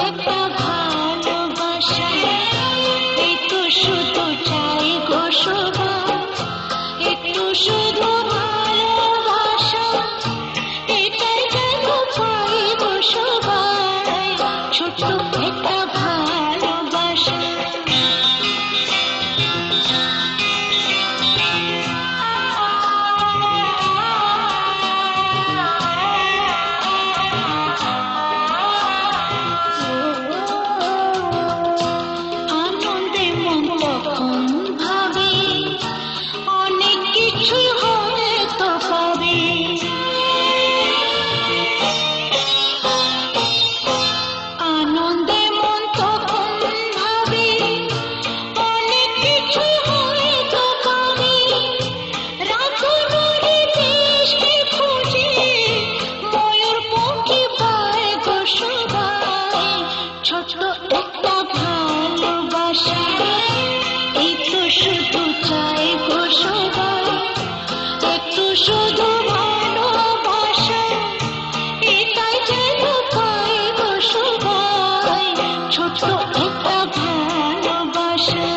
একটা ভালোবাসা, একটু শুধু চাই গো শোভা, একটু শুধু ভালোবাসা, এটাই যেন পাই গো সবাই, ছোট্ট একটা ভালোবাসা। আনন্দে মন তখন ভাবে অনেক কিছু হয়তো পাবে, আনন্দে মন তখন ভাবে অনেক কিছু হয়তো পাবে, রাজনগরে দেশকে খুঁজে ময়ূর পঙ্খী পায় গো সবাই, ছোট্ট একটা ভালোবাসা, এই তো শুধু চাই গো সবাই, একটু শুধু ভালোবাসা, এটাই যেন পাই গো সবাই, ছোট্ট একটা ভালোবাসা।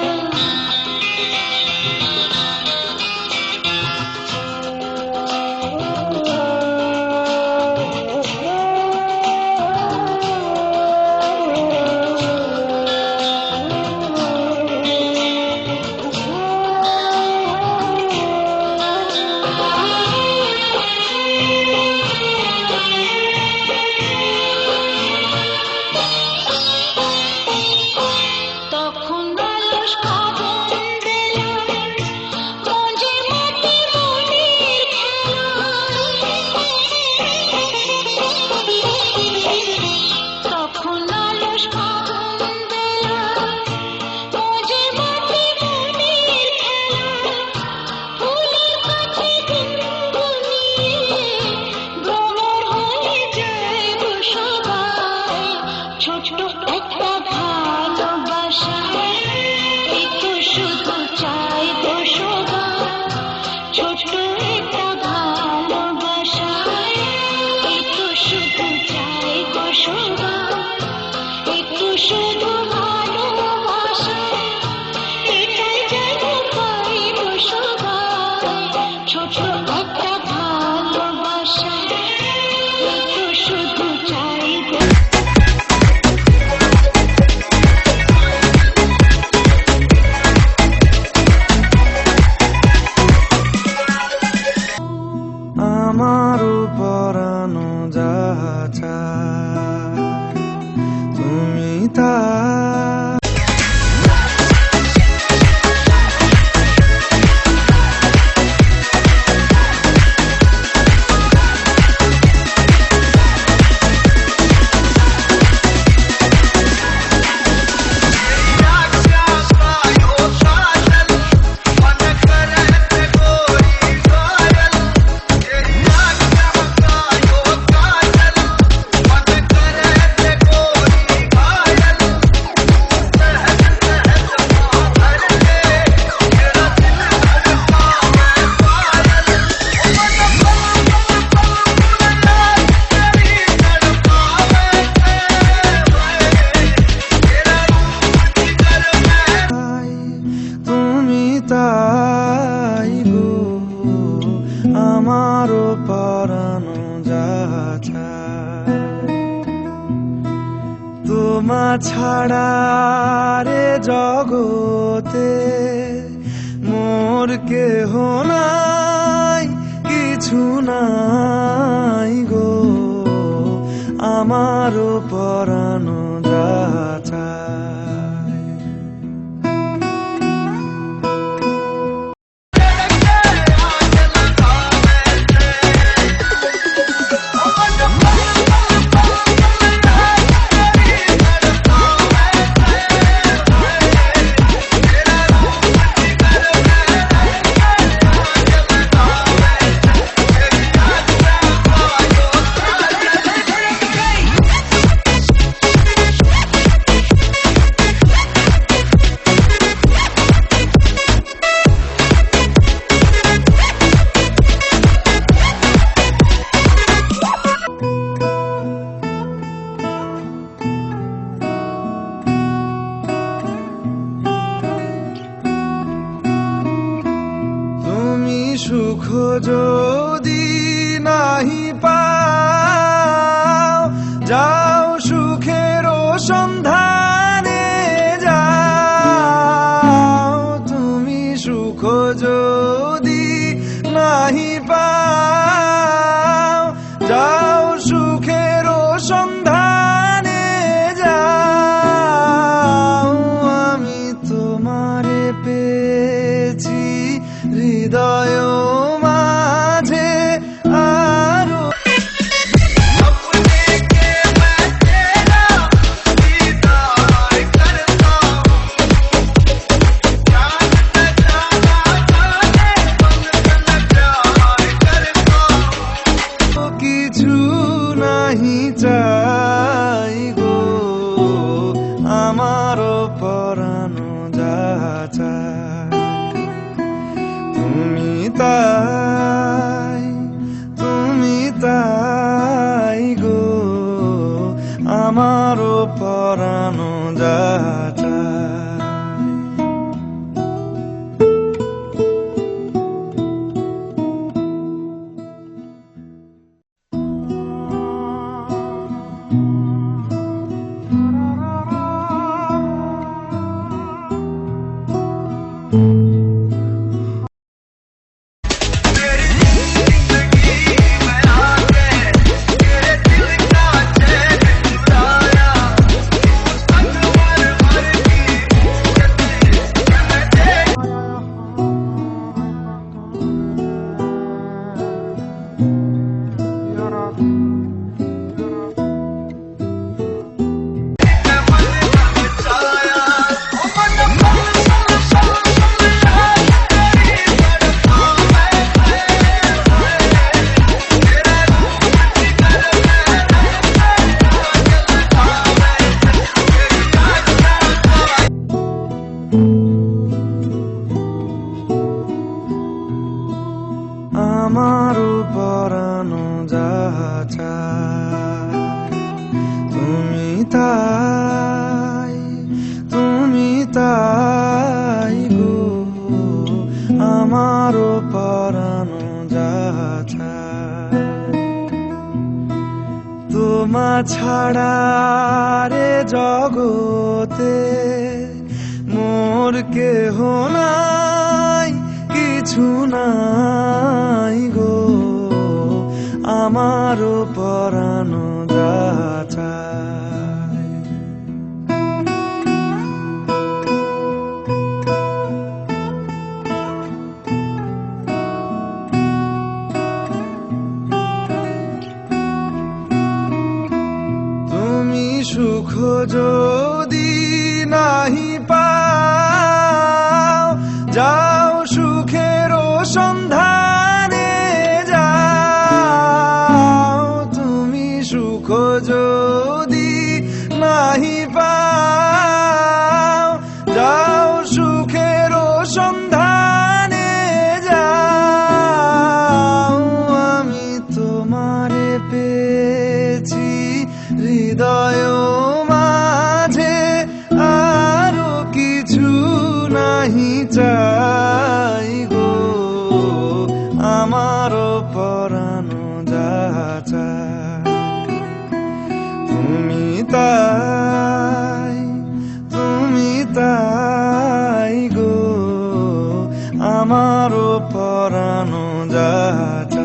তখন আলস কখন বেলা, মঞ্জে মাটি মনের খেলা, তখন আলস কখন বেলা, মঞ্জে মাটি মনের খেলা, ফুলের কাছে গুনগুনিয়ে ভ্রমর হয়ে যায় গো সবাই, ছোট্ট একটা ভালোবাসা, এই তো শুধু চাই গো সবাই, ছোট্ট একটা ভালোবাসা, এই তো শুধু চাই গো সবাই, একটু শুধু ভালোবাসা, এটাই যেন পাই গো সবাই, ছোট্ট একটা ভালোবাসা, এই তো শুধু চাই গো। আমারও পরানো যাহা চায় তুমি তা তাই গো, আমারও পরানো যাহা চায় তোমা ছাড়া রে জগতে মোর কেহ নাই, কিছু নাই গো, আমারও পরানো যাহা চায়। যদি নাহি পাও, যাও সুখের সন্ধানে যাও। তুমি সুখ যদি নাহি পাও, যাও সুখের সন্ধানে যাও। আমি তোমারে পেয়েছি হৃদয় মাঝে আরো। কিছু নাহি চাই গো আমার পরানো যা চায়, তুমি তাই গো আমার পরানো যা চায়। আমার পরানো যা চায়, তুমি তাই গো আমার পরানো যা চায়। তোমা ছাড়া রে জগতে মোর কেহ নাই, কিছু নাই গো আমার পরানো যা চায়। তুমি সুখ যদি নাহি পাও, যাও সুখের সন্ধানে যাও। তুমি সুখ যদি নাহি পাও, যাও সুখের সন্ধানে যাও। আমি তোমারে পেয়েছি হৃদয় মাঝে আরো কিছু নাহি চাই গো আমার পরানো যা চায়। তুমি তাই গো আমার পরানো যা চায়।